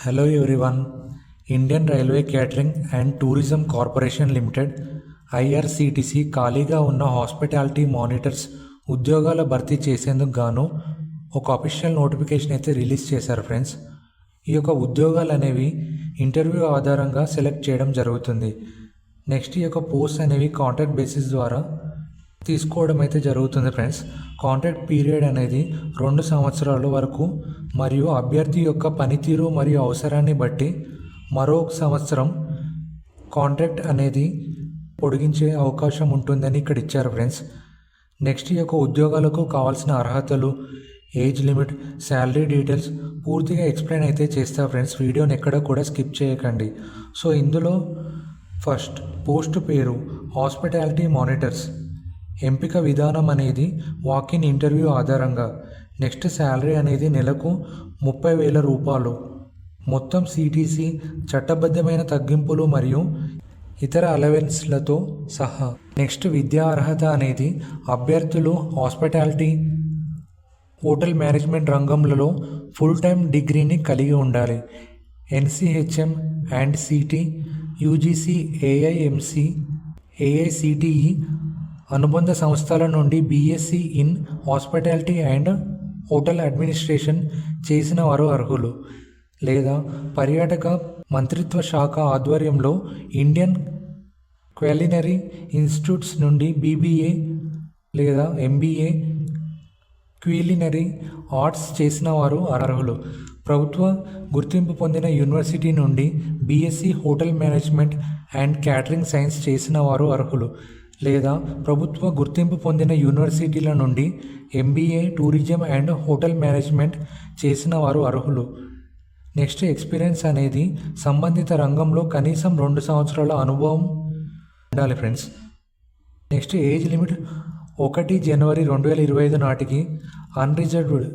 Hello everyone. Indian railway catering and tourism corporation limited IRCTC ఖాళీగా ఉన్న hospitality monitors ఉద్యోగాల భర్తీ చేసేందుకు గాను ఒక అఫీషియల్ నోటిఫికేషన్ అయితే రిలీజ్ చేశారు ఫ్రెండ్స్. ఈ యొక్క ఉద్యోగాలు అనేవి ఇంటర్వ్యూ ఆధారంగా సెలెక్ట్ చేయడం జరుగుతుంది. నెక్స్ట్ ఈ యొక్క పోస్ట్ అనేవి కాంట్రాక్ట్ బేసిస్ ద్వారా తీసుకోవడం అయితే జరుగుతుంది ఫ్రెండ్స్. కాంట్రాక్ట్ పీరియడ్ అనేది 2 సంవత్సరాల వరకు మరియు అభ్యర్థి యొక్క పనితీరు మరియు అవసరాన్ని బట్టి మరో 1 సంవత్సరం కాంట్రాక్ట్ అనేది పొడిగించే అవకాశం ఉంటుందని ఇక్కడ ఇచ్చారు ఫ్రెండ్స్. నెక్స్ట్ ఈ యొక్క ఉద్యోగాలకు కావాల్సిన అర్హతలు, ఏజ్ లిమిట్, శాలరీ డీటెయిల్స్ పూర్తిగా ఎక్స్ప్లెయిన్ అయితే చేస్తా ఫ్రెండ్స్. వీడియోని ఎక్కడ కూడా స్కిప్ చేయకండి. సో ఇందులో ఫస్ట్ పోస్ట్ పేరు హాస్పిటాలిటీ మానిటర్స్. ఎంపిక విధానం అనేది వాకిన్ ఇంటర్వ్యూ ఆధారంగా. నెక్స్ట్ శాలరీ అనేది నెలకు 30,000 రూపాయలు. మొత్తం సిటీసీ చట్టబద్ధమైన తగ్గింపులు మరియు ఇతర అలవెన్స్లతో సహా. నెక్స్ట్ విద్యా అర్హత అనేది అభ్యర్థులు హాస్పిటాలిటీ, హోటల్ మేనేజ్మెంట్ రంగంలో ఫుల్ టైం డిగ్రీని కలిగి ఉండాలి. NCHM and city, UGC, AIMC, AICTE అనుబంధ సంస్థల నుండి BSc in hospitality and hotel administration చేసిన వారు అర్హులు. లేదా పర్యాటక మంత్రిత్వ శాఖ ఆధ్వర్యంలో ఇండియన్ క్యులినరీ ఇన్స్టిట్యూట్స్ నుండి BBA లేదా MBA క్యులినరీ ఆర్ట్స్ చేసిన వారు అర్హులు. ప్రభుత్వ గుర్తింపు పొందిన యూనివర్సిటీ నుండి BSc hotel management and catering science చేసిన వారు అర్హులు. లేదా ప్రభుత్వ గుర్తింపు పొందిన యూనివర్సిటీల నుండి MBA tourism and hotel management చేసిన వారు అర్హులు. నెక్స్ట్ ఎక్స్పీరియన్స్ అనేది సంబంధిత రంగంలో కనీసం 2 సంవత్సరాల అనుభవం ఉండాలి ఫ్రెండ్స్. నెక్స్ట్ ఏజ్ లిమిట్ 1 జనవరి 2025 నాటికి అన్రిజర్వ్డ్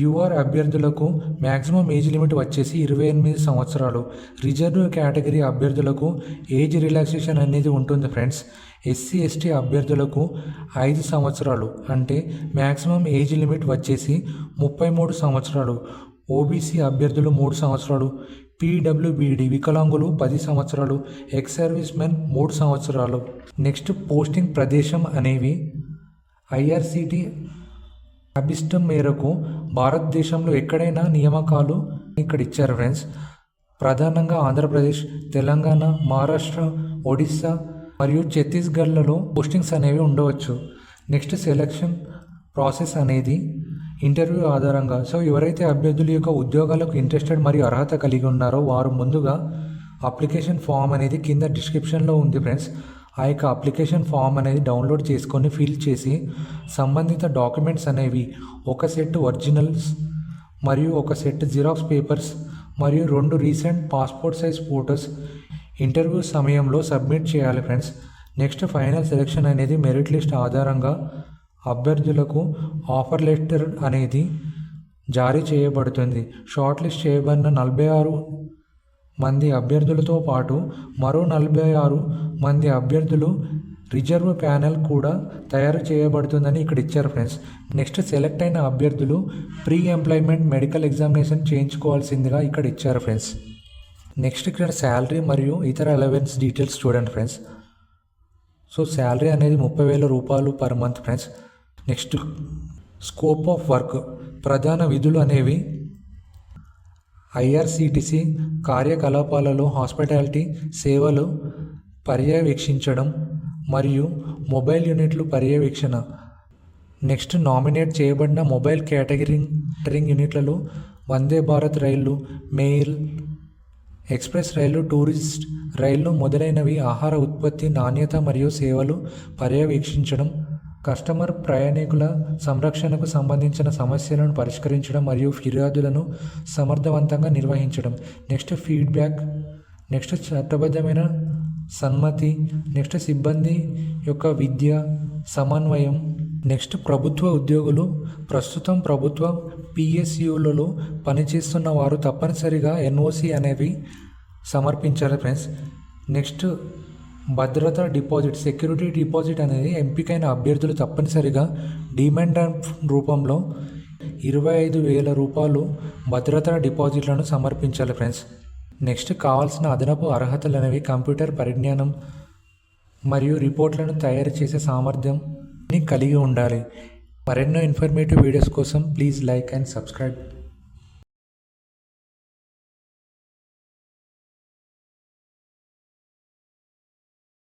UR అభ్యర్థులకు మ్యాక్సిమం ఏజ్ లిమిట్ వచ్చేసి 28 సంవత్సరాలు. రిజర్వ్ కేటగిరీ అభ్యర్థులకు ఏజ్ రిలాక్సేషన్ అనేది ఉంటుంది ఫ్రెండ్స్. SC/ST అభ్యర్థులకు 5 సంవత్సరాలు, అంటే మ్యాక్సిమం ఏజ్ లిమిట్ వచ్చేసి 33 సంవత్సరాలు. OBC అభ్యర్థులు 3 సంవత్సరాలు. PWBD వికలాంగులు 10 సంవత్సరాలు. ఎక్స్ సర్వీస్ మెన్ 3 సంవత్సరాలు. నెక్స్ట్ పోస్టింగ్ ప్రదేశం అనేవి IRCT అభిష్టం మేరకు భారతదేశంలో ఎక్కడైనా నియామకాలు ఇక్కడ ఇచ్చారు ఫ్రెండ్స్. ప్రధానంగా ఆంధ్రప్రదేశ్, తెలంగాణ, మహారాష్ట్ర, ఒడిస్సా మరియు ఛత్తీస్గఢ్లలో పోస్టింగ్స్ అనేవి ఉండవచ్చు. నెక్స్ట్ సెలక్షన్ ప్రాసెస్ అనేది ఇంటర్వ్యూ ఆధారంగా. సో ఎవరైతే అభ్యర్థుల యొక్క ఉద్యోగాలకు ఇంట్రెస్టెడ్ మరియు అర్హత కలిగి ఉన్నారో వారు ముందుగా అప్లికేషన్ ఫామ్ అనేది కింద డిస్క్రిప్షన్లో ఉంది ఫ్రెండ్స్. ఆ యొక్క అప్లికేషన్ ఫామ్ అనేది డౌన్లోడ్ చేసుకొని ఫిల్ చేసి సంబంధిత డాక్యుమెంట్స్ అనేవి 1 సెట్ ఒరిజినల్స్ మరియు 1 సెట్ జిరాక్స్ పేపర్స్ మరియు 2 recent passport size photos interview సమయంలో సబ్మిట్ చేయాలి ఫ్రెండ్స్. నెక్స్ట్ ఫైనల్ సెలెక్షన్ అనేది మెరిట్ లిస్ట్ ఆధారంగా అభ్యర్థులకు ఆఫర్ లెటర్ అనేది జారీ చేయబడుతుంది. షార్ట్ లిస్ట్ చేయబడిన 46 మంది అభ్యర్థులతో పాటు మరో 46 మంది అభ్యర్థులు రిజర్వ్ ప్యానెల్ కూడా తయారు చేయబడుతుందని ఇక్కడ ఇచ్చారు ఫ్రెండ్స్. నెక్స్ట్ సెలెక్ట్ అయిన అభ్యర్థులు ప్రీ ఎంప్లాయ్మెంట్ మెడికల్ ఎగ్జామినేషన్ చేయించుకోవాల్సిందిగా ఇక్కడ ఇచ్చారు ఫ్రెండ్స్. నెక్స్ట్ ఇక్కడ శాలరీ మరియు ఇతర అలవెన్స్ డీటెయిల్స్ చూడండి ఫ్రెండ్స్. సో శాలరీ అనేది 30,000 రూపాయలు per month friends. Next scope of work, ప్రధాన విధులు అనేవి IRCTC కార్యకలాపాలలో హాస్పిటాలిటీ సేవలు పర్యవేక్షించడం మరియు మొబైల్ యూనిట్లు పర్యవేక్షణ. నెక్స్ట్ నామినేట్ చేయబడిన మొబైల్ క్యాటరింగ్ యూనిట్లలో వందే భారత్ రైళ్లు, మెయిల్ ఎక్స్ప్రెస్ రైళ్లు, టూరిస్ట్ రైళ్లు మొదలైనవి. ఆహార ఉత్పత్తి, నాణ్యత మరియు సేవలు పర్యవేక్షించడం. కస్టమర్ ప్రయాణికుల సంరక్షణకు సంబంధించిన సమస్యలను పరిష్కరించడం మరియు ఫిర్యాదులను సమర్థవంతంగా నిర్వహించడం. Next feedback. నెక్స్ట్ చట్టబద్ధమైన సన్మతి. నెక్స్ట్ సిబ్బంది యొక్క విద్య సమన్వయం. నెక్స్ట్ ప్రభుత్వ ఉద్యోగులు ప్రస్తుతం ప్రభుత్వ PSUలలో పనిచేస్తున్న వారు తప్పనిసరిగా NOC అనేవి సమర్పించాలి ఫ్రెండ్స్. నెక్స్ట్ భద్రతా డిపాజిట్, సెక్యూరిటీ డిపాజిట్ అనేది ఎంపికైన అభ్యర్థులు తప్పనిసరిగా డిమాండ్ డ్రాఫ్ట్ రూపంలో 25,000 రూపాయలు భద్రతా డిపాజిట్లను సమర్పించాలి ఫ్రెండ్స్. నెక్స్ట్ కావాల్సిన అదనపు అర్హతలు అనేవి కంప్యూటర్ పరిజ్ఞానం మరియు రిపోర్ట్లను తయారు చేసే సామర్థ్యం కలిగి ఉండాలి. మరెన్నో ఇన్ఫర్మేటివ్ వీడియోస్ కోసం ప్లీజ్ లైక్ అండ్ సబ్స్క్రైబ్.